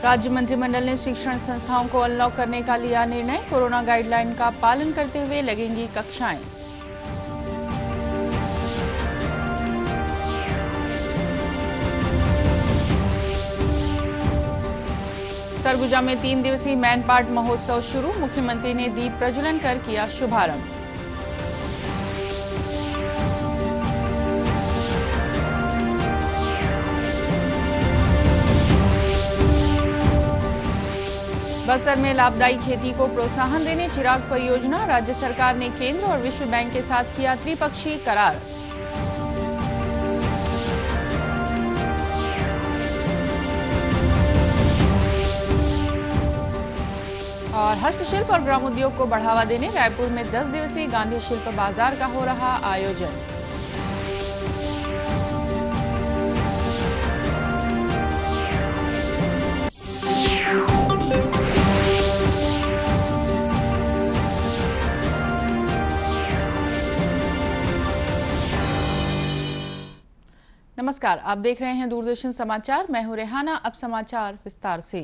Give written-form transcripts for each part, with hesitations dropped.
राज्य मंत्रिमंडल ने शिक्षण संस्थाओं को अनलॉक करने का लिया निर्णय। कोरोना गाइडलाइन का पालन करते हुए लगेंगी कक्षाएं। सरगुजा में 3 दिवसीय मैनपाट महोत्सव शुरू। मुख्यमंत्री ने दीप प्रज्वलन कर किया शुभारंभ। बस्तर में लाभदायी खेती को प्रोत्साहन देने चिराग परियोजना। राज्य सरकार ने केंद्र और विश्व बैंक के साथ किया त्रिपक्षीय करार। और हस्तशिल्प और ग्रामोद्योग को बढ़ावा देने रायपुर में 10 दिवसीय गांधी शिल्प बाजार का हो रहा आयोजन। नमस्कार, आप देख रहे हैं दूरदर्शन समाचार। मैं हूं रेहाना। अब समाचार विस्तार से।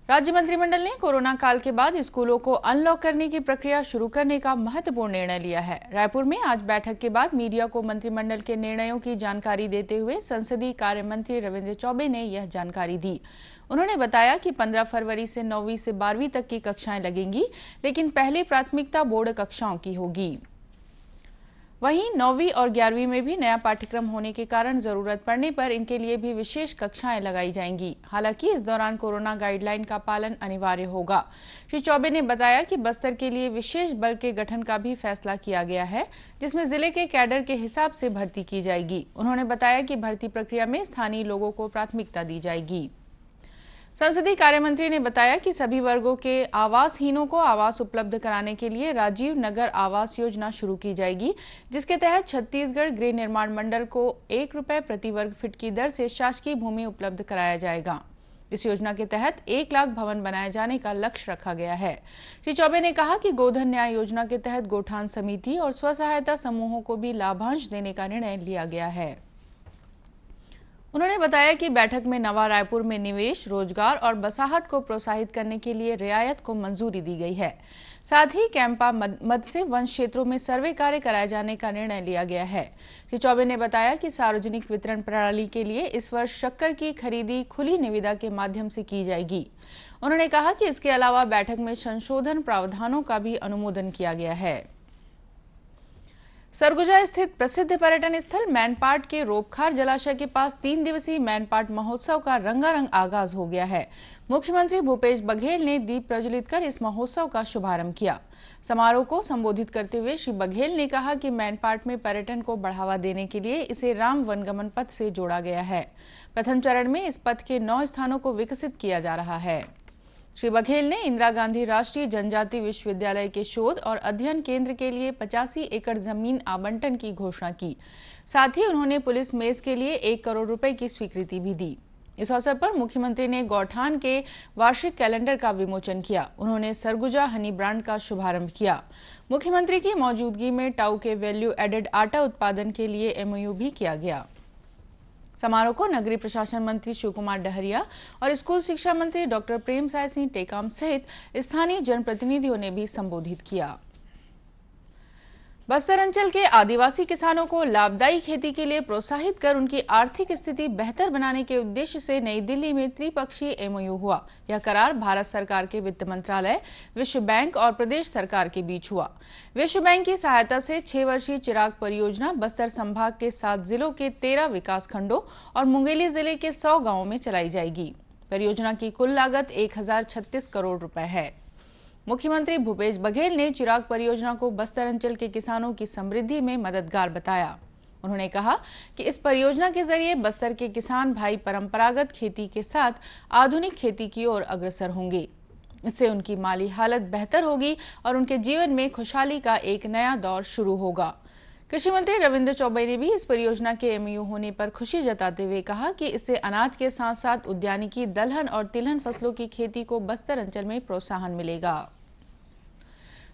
राज्य मंत्रिमंडल ने कोरोना काल के बाद स्कूलों को अनलॉक करने की प्रक्रिया शुरू करने का महत्वपूर्ण निर्णय लिया है। रायपुर में आज बैठक के बाद मीडिया को मंत्रिमंडल के निर्णयों की जानकारी देते हुए संसदीय कार्य मंत्री रविंद्र चौबे ने यह जानकारी दी। उन्होंने बताया कि 15 फरवरी से 9वीं से 12वीं तक की कक्षाएं लगेंगी, लेकिन पहली प्राथमिकता बोर्ड कक्षाओं की होगी। वहीं 9वीं और 11वीं में भी नया पाठ्यक्रम होने के कारण जरूरत पड़ने पर इनके लिए भी विशेष कक्षाएं लगाई जाएंगी। हालांकि इस दौरान कोरोना गाइडलाइन का पालन अनिवार्य होगा। श्री चौबे ने बताया कि बस्तर के लिए विशेष बल के गठन का भी फैसला किया गया है, जिसमें जिले के कैडर के हिसाब से भर्ती की जाएगी। उन्होंने बताया कि भर्ती प्रक्रिया में स्थानीय लोगों को प्राथमिकता दी जाएगी। संसदीय कार्य मंत्री ने बताया कि सभी वर्गों के आवासहीनों को आवास उपलब्ध कराने के लिए राजीव नगर आवास योजना शुरू की जाएगी, जिसके तहत छत्तीसगढ़ गृह निर्माण मंडल को 1 रुपए प्रति वर्ग फीट की दर से शासकीय भूमि उपलब्ध कराया जाएगा। इस योजना के तहत 1 लाख भवन बनाए जाने का लक्ष्य रखा गया है। श्री चौबे ने कहा कि गोधन न्याय योजना के तहत गोठान समिति और स्व सहायता समूहों को भी लाभांश देने का निर्णय लिया गया है। उन्होंने बताया कि बैठक में नवा रायपुर में निवेश, रोजगार और बसाहट को प्रोत्साहित करने के लिए रियायत को मंजूरी दी गई है। साथ ही कैंपा मद से वन क्षेत्रों में सर्वे कार्य कराए जाने का निर्णय लिया गया है। श्री चौबे ने बताया कि सार्वजनिक वितरण प्रणाली के लिए इस वर्ष शक्कर की खरीदी खुली निविदा के माध्यम से की जाएगी। उन्होंने कहा कि इसके अलावा बैठक में संशोधन प्रावधानों का भी अनुमोदन किया गया है। सरगुजा स्थित प्रसिद्ध पर्यटन स्थल मैनपाट के रोपखार जलाशय के पास 3 दिवसीय मैनपाट महोत्सव का रंगारंग आगाज हो गया है। मुख्यमंत्री भूपेश बघेल ने दीप प्रज्वलित कर इस महोत्सव का शुभारंभ किया। समारोह को संबोधित करते हुए श्री बघेल ने कहा कि मैनपाट में पर्यटन को बढ़ावा देने के लिए इसे राम वनगमन पथ से जोड़ा गया है। प्रथम चरण में इस पथ के 9 स्थानों को विकसित किया जा रहा है। श्री बघेल ने इंदिरा गांधी राष्ट्रीय जनजाति विश्वविद्यालय के शोध और अध्ययन केंद्र के लिए 85 एकड़ जमीन आवंटन की घोषणा की। साथ ही उन्होंने पुलिस मेज के लिए 1 करोड़ रुपए की स्वीकृति भी दी। इस अवसर पर मुख्यमंत्री ने गौठान के वार्षिक कैलेंडर का विमोचन किया। उन्होंने सरगुजा हनी ब्रांड का शुभारंभ किया। मुख्यमंत्री की मौजूदगी में टाऊ के वैल्यू एडेड आटा उत्पादन के लिए MOU भी किया गया। समारोह को नगरीय प्रशासन मंत्री शिव कुमार डहरिया और स्कूल शिक्षा मंत्री डॉक्टर प्रेमसाय सिंह टेकाम सहित स्थानीय जनप्रतिनिधियों ने भी संबोधित किया। बस्तर अंचल के आदिवासी किसानों को लाभदायी खेती के लिए प्रोत्साहित कर उनकी आर्थिक स्थिति बेहतर बनाने के उद्देश्य से नई दिल्ली में त्रिपक्षीय MOU हुआ। यह करार भारत सरकार के वित्त मंत्रालय, विश्व बैंक और प्रदेश सरकार के बीच हुआ। विश्व बैंक की सहायता से 6 वर्षीय चिराग परियोजना बस्तर संभाग के 7 जिलों के 13 विकास खंडों और मुंगेली जिले के 100 गाँवों में चलाई जाएगी। परियोजना की कुल लागत 1036 करोड़ रुपए है। मुख्यमंत्री भूपेश बघेल ने चिराग परियोजना को बस्तर अंचल के किसानों की समृद्धि में मददगार बताया। उन्होंने कहा कि इस परियोजना के जरिए बस्तर के किसान भाई परंपरागत खेती के साथ आधुनिक खेती की ओर अग्रसर होंगे। इससे उनकी माली हालत बेहतर होगी और उनके जीवन में खुशहाली का एक नया दौर शुरू होगा। कृषि मंत्री रविंद्र चौबे ने भी इस परियोजना के MOU होने पर खुशी जताते हुए कहा कि इससे अनाज के साथ साथ उद्यानिकी, दलहन और तिलहन फसलों की खेती को बस्तर अंचल में प्रोत्साहन मिलेगा।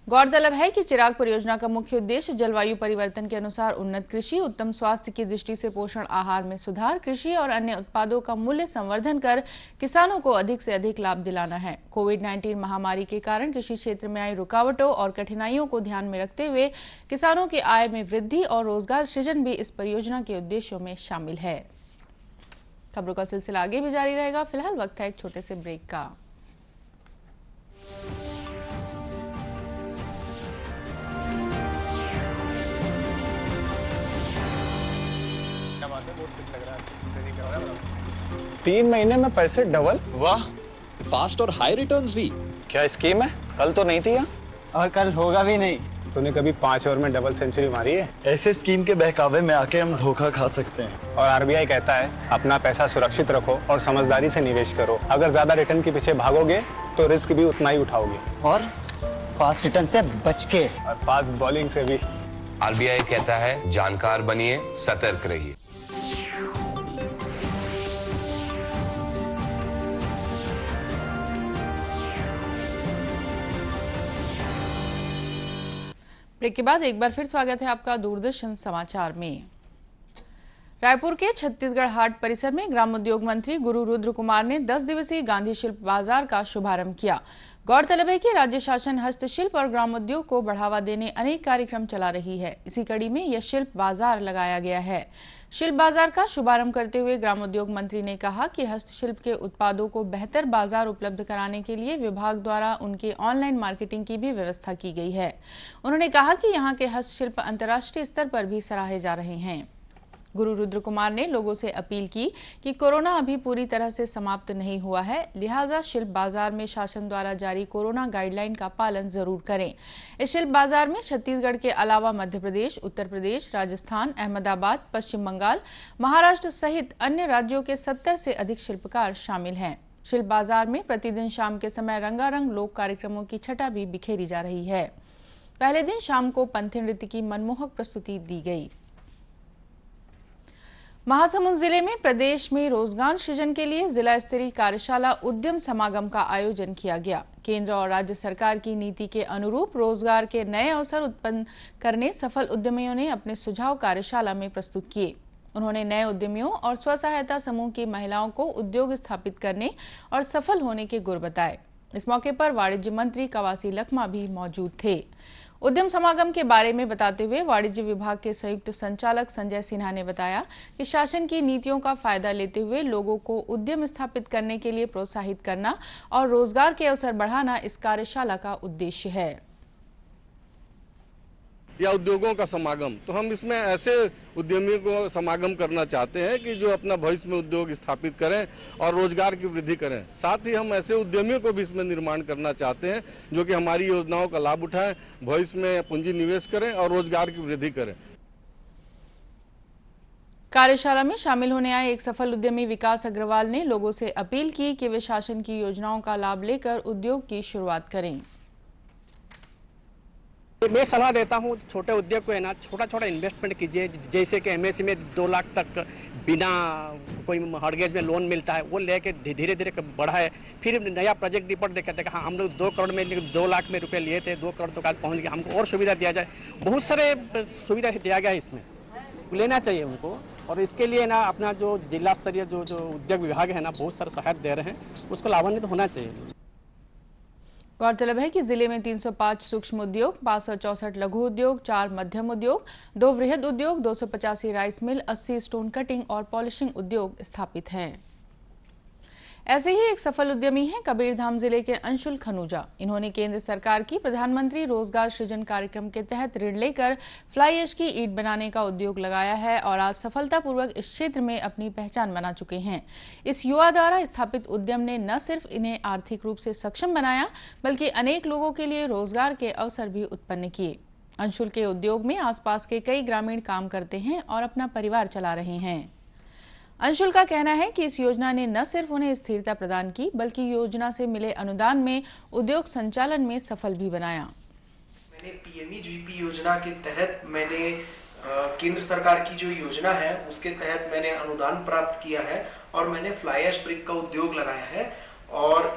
गौरतलब है कि चिराग परियोजना का मुख्य उद्देश्य जलवायु परिवर्तन के अनुसार उन्नत कृषि, उत्तम स्वास्थ्य की दृष्टि से पोषण आहार में सुधार, कृषि और अन्य उत्पादों का मूल्य संवर्धन कर किसानों को अधिक से अधिक लाभ दिलाना है। कोविड-19 महामारी के कारण कृषि क्षेत्र में आई रुकावटों और कठिनाइयों को ध्यान में रखते हुए किसानों की आय में वृद्धि और रोजगार सृजन भी इस परियोजना के उद्देश्यों में शामिल है। खबरों का सिलसिला आगे भी जारी रहेगा। फिलहाल वक्त है एक छोटे से ब्रेक का। लग रहा है 3 महीने में पैसे डबल। वाह, फास्ट और हाई रिटर्न्स भी। क्या स्कीम है? कल तो नहीं थी यहाँ। और कल होगा भी नहीं। तूने कभी 5 ओवर में डबल सेंचुरी मारी है? ऐसे स्कीम के बहकावे में आके हम धोखा खा सकते हैं। और आरबीआई कहता है अपना पैसा सुरक्षित रखो और समझदारी से निवेश करो। अगर ज्यादा रिटर्न के पीछे भागोगे तो रिस्क भी उतना ही उठाओगे। और फास्ट रिटर्न से बच के, और फास्ट बॉलिंग से भी। आरबीआई कहता है जानकार बनिए, सतर्क रहिए। ब्रेक के बाद एक बार फिर स्वागत है आपका दूरदर्शन समाचार में। रायपुर के छत्तीसगढ़ हाट परिसर में ग्रामोद्योग मंत्री गुरु रुद्र कुमार ने 10 दिवसीय गांधी शिल्प बाजार का शुभारंभ किया। गौरतलब है कि राज्य शासन हस्तशिल्प और ग्रामोद्योग को बढ़ावा देने अनेक कार्यक्रम चला रही है। इसी कड़ी में यह शिल्प बाजार लगाया गया है। शिल्प बाजार का शुभारंभ करते हुए ग्रामोद्योग मंत्री ने कहा कि हस्तशिल्प के उत्पादों को बेहतर बाजार उपलब्ध कराने के लिए विभाग द्वारा उनके ऑनलाइन मार्केटिंग की भी व्यवस्था की गई है। उन्होंने कहा कि यहाँ के हस्तशिल्प अंतर्राष्ट्रीय स्तर पर भी सराहे जा रहे हैं। गुरु रुद्र कुमार ने लोगों से अपील की कि कोरोना अभी पूरी तरह से समाप्त नहीं हुआ है, लिहाजा शिल्प बाजार में शासन द्वारा जारी कोरोना गाइडलाइन का पालन जरूर करें। इस शिल्प बाजार में छत्तीसगढ़ के अलावा मध्य प्रदेश, उत्तर प्रदेश, राजस्थान, अहमदाबाद, पश्चिम बंगाल, महाराष्ट्र सहित अन्य राज्यों के 70 से अधिक शिल्पकार शामिल हैं। शिल्प बाजार में प्रतिदिन शाम के समय रंगारंग लोक कार्यक्रमों की छटा भी बिखेरी जा रही है। पहले दिन शाम को पंथी नृत्य की मनमोहक प्रस्तुति दी गई। महासमुंद जिले में प्रदेश में रोजगार सृजन के लिए जिला स्तरीय कार्यशाला उद्यम समागम का आयोजन किया गया। केंद्र और राज्य सरकार की नीति के अनुरूप रोजगार के नए अवसर उत्पन्न करने सफल उद्यमियों ने अपने सुझाव कार्यशाला में प्रस्तुत किए। उन्होंने नए उद्यमियों और स्व सहायता समूह की महिलाओं को उद्योग स्थापित करने और सफल होने के गुर बताए। इस मौके पर वाणिज्य मंत्री कवासी लखमा भी मौजूद थे। उद्यम समागम के बारे में बताते हुए वाणिज्य विभाग के संयुक्त संचालक संजय सिन्हा ने बताया कि शासन की नीतियों का फायदा लेते हुए लोगों को उद्यम स्थापित करने के लिए प्रोत्साहित करना और रोजगार के अवसर बढ़ाना इस कार्यशाला का उद्देश्य है। या उद्योगों का समागम, तो हम इसमें ऐसे उद्यमियों को समागम करना चाहते हैं कि जो अपना भविष्य में उद्योग स्थापित करें और रोजगार की वृद्धि करें। साथ ही हम ऐसे उद्यमियों को भी इसमें निर्माण करना चाहते हैं जो कि हमारी योजनाओं का लाभ उठाएं, भविष्य में पूंजी निवेश करें और रोजगार की वृद्धि करें। कार्यशाला में शामिल होने आए एक सफल उद्यमी विकास अग्रवाल ने लोगों से अपील की कि वे शासन की योजनाओं का लाभ लेकर उद्योग की शुरुआत करें। मैं सलाह देता हूँ छोटे उद्योग को है ना, छोटा छोटा इन्वेस्टमेंट कीजिए। जैसे कि एमएसएमई में 2 लाख तक बिना कोई मॉर्गेज में लोन मिलता है, वो लेके धीरे धीरे बढ़ाए। फिर नया प्रोजेक्ट रिपोर्ट देख करते हाँ हम लोग 2 करोड़ में 2 लाख में रुपए लिए थे, 2 करोड़ तो कल पहुँच गया, हमको और सुविधा दिया जाए। बहुत सारे सुविधा दिया गया है, इसमें लेना चाहिए उनको। और इसके लिए ना अपना जो जिला स्तरीय जो उद्योग विभाग है ना, बहुत सारा सहायता दे रहे हैं, उसको लाभान्वित होना चाहिए। गौरतलब है कि जिले में 305 सूक्ष्म उद्योग, 564 लघु उद्योग, 4 मध्यम उद्योग, 2 वृहद उद्योग, 285 राइस मिल, 80 स्टोन कटिंग और पॉलिशिंग उद्योग स्थापित हैं। ऐसे ही एक सफल उद्यमी हैं कबीरधाम जिले के अंशुल खनूजा। इन्होंने केंद्र सरकार की प्रधानमंत्री रोजगार सृजन कार्यक्रम के तहत ऋण लेकर फ्लाई ऐश की ईंट बनाने का उद्योग लगाया है और आज सफलतापूर्वक इस क्षेत्र में अपनी पहचान बना चुके हैं। इस युवा द्वारा स्थापित उद्यम ने न सिर्फ इन्हें आर्थिक रूप से सक्षम बनाया बल्कि अनेक लोगों के लिए रोजगार के अवसर भी उत्पन्न किए। अंशुल के उद्योग में आसपास के कई ग्रामीण काम करते हैं और अपना परिवार चला रहे हैं। अंशुल का कहना है कि इस योजना ने न सिर्फ उन्हें स्थिरता प्रदान की बल्कि योजना से मिले अनुदान में उद्योग संचालन में सफल भी बनाया। मैंने पीएमईजीपी योजना के तहत मैंने केंद्र सरकार की जो योजना है उसके तहत मैंने अनुदान प्राप्त किया है और मैंने फ्लाई ऐश ब्रिक का उद्योग लगाया है। और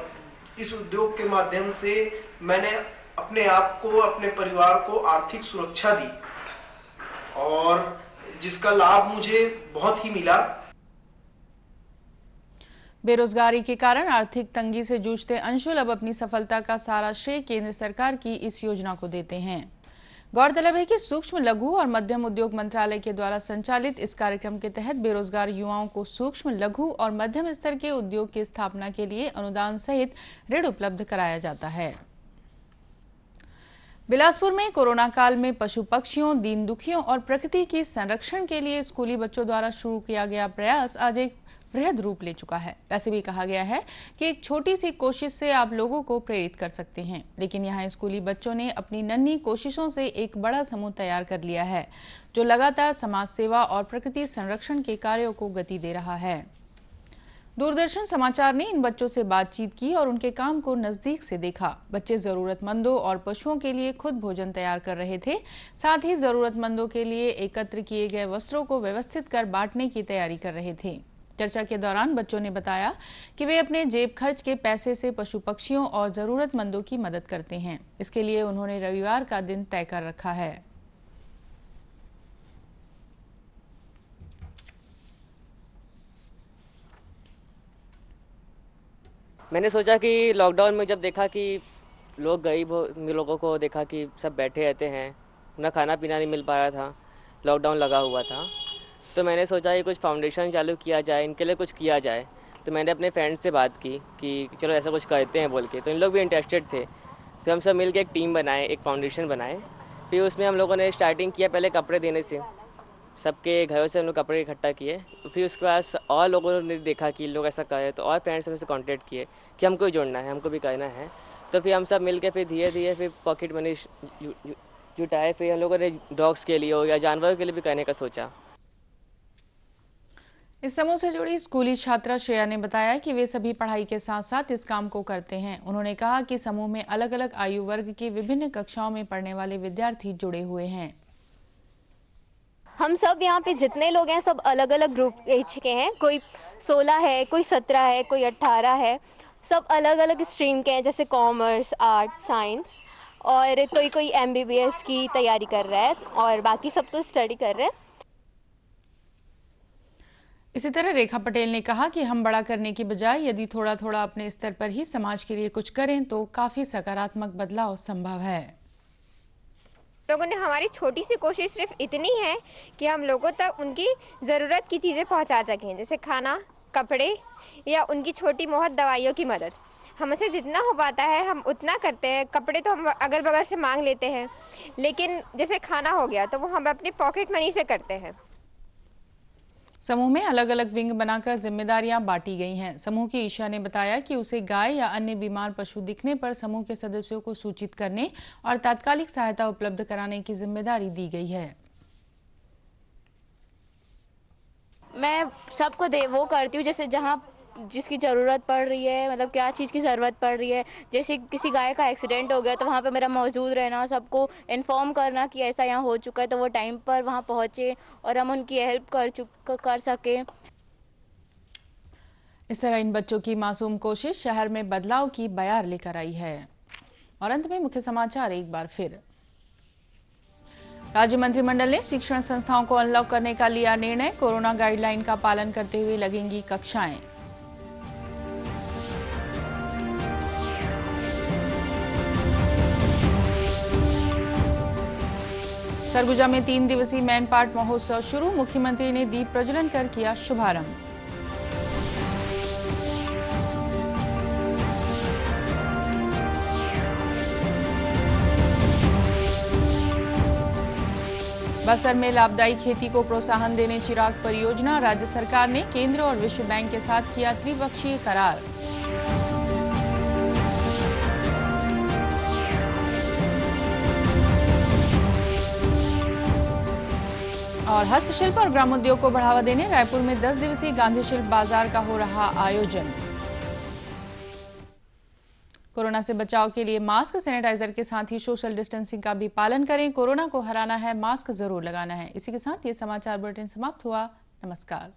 इस उद्योग के माध्यम से मैंने अपने आप को, अपने परिवार को आर्थिक सुरक्षा दी और जिसका लाभ मुझे बहुत ही मिला। बेरोजगारी के कारण आर्थिक तंगी से जूझते अंशुल अब अपनी सफलता का सारा श्रेय केंद्र सरकार की इस योजना को देते हैं। गौरतलब है कि सूक्ष्म लघु और मध्यम उद्योग मंत्रालय के द्वारा संचालित इस कार्यक्रम के तहत बेरोजगार युवाओं को सूक्ष्म लघु और मध्यम स्तर के उद्योग की स्थापना के लिए अनुदान सहित ऋण उपलब्ध कराया जाता है। बिलासपुर में कोरोना काल में पशु पक्षियों, दीन दुखियों और प्रकृति के संरक्षण के लिए स्कूली बच्चों द्वारा शुरू किया गया प्रयास आज एक बृहद रूप ले चुका है। वैसे भी कहा गया है कि एक छोटी सी कोशिश से आप लोगों को प्रेरित कर सकते हैं, लेकिन यहाँ स्कूली बच्चों ने अपनी नन्ही कोशिशों से एक बड़ा समूह तैयार कर लिया है, जो लगातार समाज सेवा और प्रकृति संरक्षण के कार्यों को गति दे रहा है। दूरदर्शन समाचार ने इन बच्चों से बातचीत की और उनके काम को नजदीक से देखा। बच्चे जरूरतमंदों और पशुओं के लिए खुद भोजन तैयार कर रहे थे, साथ ही जरूरतमंदों के लिए एकत्र किए गए वस्त्रों को व्यवस्थित कर बांटने की तैयारी कर रहे थे। चर्चा के दौरान बच्चों ने बताया कि वे अपने जेब खर्च के पैसे से पशु पक्षियों और जरूरतमंदों की मदद करते हैं। इसके लिए उन्होंने रविवार का दिन तय कर रखा है। मैंने सोचा कि लॉकडाउन में जब देखा कि लोग गरीब लोगों को देखा कि सब बैठे रहते हैं, ना खाना पीना नहीं मिल पाया था, लॉकडाउन लगा हुआ था, तो मैंने सोचा कि कुछ फाउंडेशन चालू किया जाए, इनके लिए कुछ किया जाए। तो मैंने अपने फ्रेंड्स से बात की कि चलो ऐसा कुछ करते हैं बोल के, तो इन लोग भी इंटरेस्टेड थे। फिर हम सब मिल के एक टीम बनाए, एक फाउंडेशन बनाए। फिर उसमें हम लोगों ने स्टार्टिंग किया पहले कपड़े देने से, सबके घरों से हम लोग कपड़े इकट्ठा किए। फिर उसके बाद और लोगों ने देखा कि लोग ऐसा कर रहे हैं, तो और फ्रेंड्स से कॉन्टेक्ट किए कि हमको भी जोड़ना है, हमको भी करना है। तो फिर हम सब मिल के फिर धीरे धीरे फिर पॉकेट मनी जुटाए। फिर हम लोगों ने डॉग्स के लिए हो या जानवरों के लिए भी करने का सोचा। इस समूह से जुड़ी स्कूली छात्रा श्रेया ने बताया कि वे सभी पढ़ाई के साथ साथ इस काम को करते हैं। उन्होंने कहा कि समूह में अलग अलग आयु वर्ग की विभिन्न कक्षाओं में पढ़ने वाले विद्यार्थी जुड़े हुए हैं। हम सब यहाँ पे जितने लोग हैं सब अलग अलग ग्रुप एज के हैं। कोई 16 है, कोई 17 है, कोई 18 है। सब अलग अलग स्ट्रीम के हैं, जैसे कॉमर्स, आर्ट, साइंस, और कोई MBBS की तैयारी कर रहा है और बाकी सब तो स्टडी कर रहे हैं। इसी तरह रेखा पटेल ने कहा कि हम बड़ा करने की बजाय यदि थोड़ा थोड़ा अपने स्तर पर ही समाज के लिए कुछ करें तो काफी सकारात्मक बदलाव संभव है। लोगों ने हमारी छोटी सी कोशिश सिर्फ इतनी है कि हम लोगों तक उनकी ज़रूरत की चीज़ें पहुंचा सकें, जैसे खाना, कपड़े या उनकी छोटी मोहत दवाइयों की मदद। हमसे जितना हो पाता है हम उतना करते हैं। कपड़े तो हम अगल बगल से मांग लेते हैं, लेकिन जैसे खाना हो गया तो वो हम अपने पॉकेट मनी से करते हैं। समूह में अलग अलग विंग बनाकर जिम्मेदारियां बांटी गई हैं। समूह की ईशा ने बताया कि उसे गाय या अन्य बीमार पशु दिखने पर समूह के सदस्यों को सूचित करने और तात्कालिक सहायता उपलब्ध कराने की जिम्मेदारी दी गई है। मैं सबको वो करती हूँ, जैसे जहाँ जिसकी ज़रूरत पड़ रही है, मतलब क्या चीज़ की ज़रूरत पड़ रही है। जैसे किसी गाय का एक्सीडेंट हो गया तो वहाँ पे मेरा मौजूद रहना, सबको इन्फॉर्म करना कि ऐसा यहाँ हो चुका है, तो वो टाइम पर वहाँ पहुँचे और हम उनकी हेल्प कर सके। इस तरह इन बच्चों की मासूम कोशिश शहर में बदलाव की बयार लेकर आई है। और अंत में मुख्य समाचार एक बार फिर। राज्य मंत्रिमंडल ने शिक्षण संस्थाओं को अनलॉक करने का लिया निर्णय। कोरोना गाइडलाइन का पालन करते हुए लगेंगी कक्षाएं। सरगुजा में 3 दिवसीय मैनपाट महोत्सव शुरू। मुख्यमंत्री ने दीप प्रज्वलन कर किया शुभारंभ। बस्तर में लाभदायी खेती को प्रोत्साहन देने चिराग परियोजना। राज्य सरकार ने केंद्र और विश्व बैंक के साथ किया त्रिपक्षीय करार। और हस्तशिल्प और ग्रामोद्योग को बढ़ावा देने रायपुर में 10 दिवसीय गांधी शिल्प बाजार का हो रहा आयोजन। कोरोना से बचाव के लिए मास्क, सैनिटाइजर के साथ ही सोशल डिस्टेंसिंग का भी पालन करें। कोरोना को हराना है, मास्क जरूर लगाना है। इसी के साथ ये समाचार बुलेटिन समाप्त हुआ। नमस्कार।